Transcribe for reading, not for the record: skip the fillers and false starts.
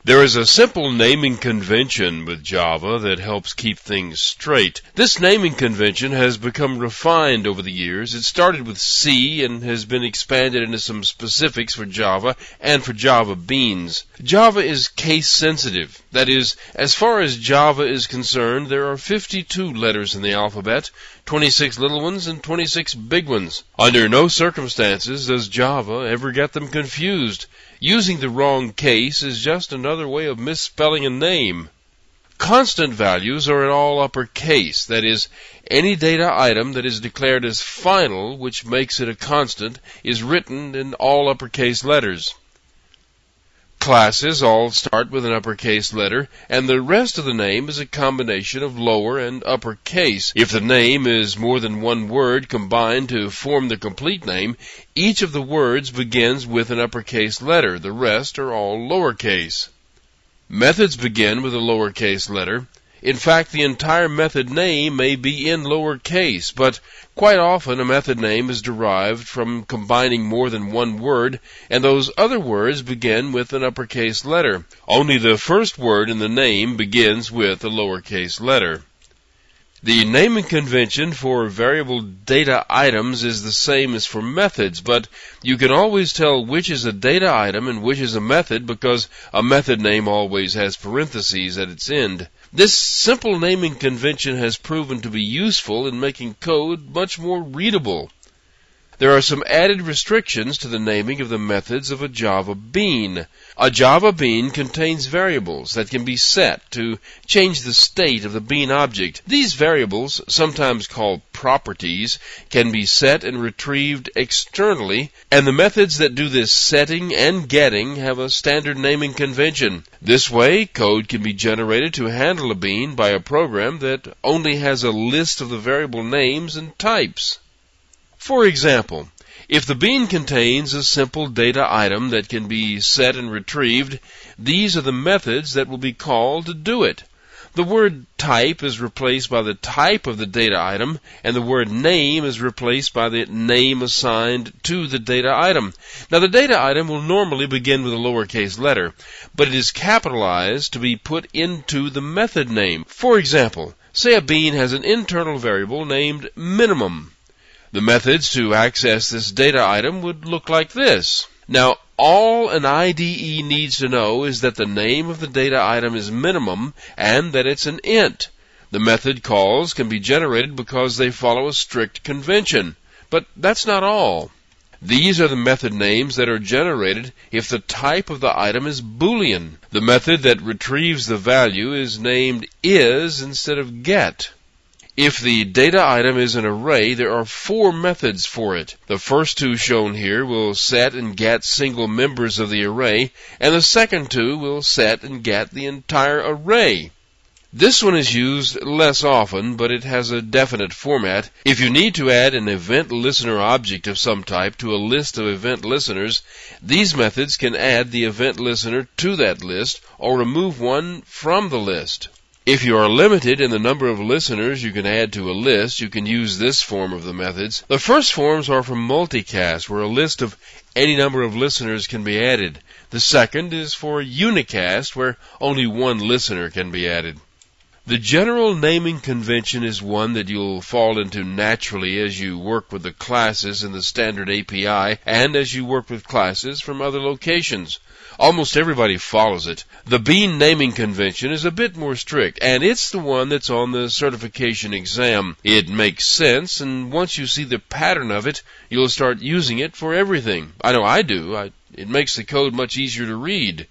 There is a simple naming convention with Java that helps keep things straight. This naming convention has become refined over the years. It started with C and has been expanded into some specifics for Java and for Java beans. Java is case sensitive. That is, as far as Java is concerned, there are 52 letters in the alphabet, 26 little ones and 26 big ones. Under no circumstances does Java ever get them confused. Using the wrong case is just another way of misspelling a name. Constant values are in all uppercase. That is, any data item that is declared as final, which makes it a constant, is written in all uppercase letters. Classes all start with an uppercase letter, and the rest of the name is a combination of lower and uppercase. If the name is more than one word combined to form the complete name, each of the words begins with an uppercase letter. The rest are all lowercase. Methods begin with a lowercase letter. In fact, the entire method name may be in lowercase, but quite often a method name is derived from combining more than one word, and those other words begin with an uppercase letter. Only the first word in the name begins with a lowercase letter. The naming convention for variable data items is the same as for methods, but you can always tell which is a data item and which is a method because a method name always has parentheses at its end. This simple naming convention has proven to be useful in making code much more readable. There are some added restrictions to the naming of the methods of a Java bean. A Java bean contains variables that can be set to change the state of the bean object. These variables, sometimes called properties, can be set and retrieved externally, and the methods that do this setting and getting have a standard naming convention. This way, code can be generated to handle a bean by a program that only has a list of the variable names and types. For example, if the bean contains a simple data item that can be set and retrieved, these are the methods that will be called to do it. The word type is replaced by the type of the data item, and the word name is replaced by the name assigned to the data item. Now, the data item will normally begin with a lowercase letter, but it is capitalized to be put into the method name. For example, say a bean has an internal variable named minimum. The methods to access this data item would look like this. Now, all an IDE needs to know is that the name of the data item is minimum and that it's an int. The method calls can be generated because they follow a strict convention. But that's not all. These are the method names that are generated if the type of the item is Boolean. The method that retrieves the value is named is instead of get. If the data item is an array, there are 4 methods for it. The first 2 shown here will set and get single members of the array, and the second 2 will set and get the entire array. This one is used less often, but it has a definite format. If you need to add an event listener object of some type to a list of event listeners, these methods can add the event listener to that list or remove one from the list. If you are limited in the number of listeners you can add to a list, you can use this form of the methods. The first forms are for multicast, where a list of any number of listeners can be added. The second is for unicast, where only one listener can be added. The general naming convention is one that you'll fall into naturally as you work with the classes in the standard API and as you work with classes from other locations. Almost everybody follows it. The bean naming convention is a bit more strict, and it's the one that's on the certification exam. It makes sense, and once you see the pattern of it, you'll start using it for everything. I know I do. It makes the code much easier to read.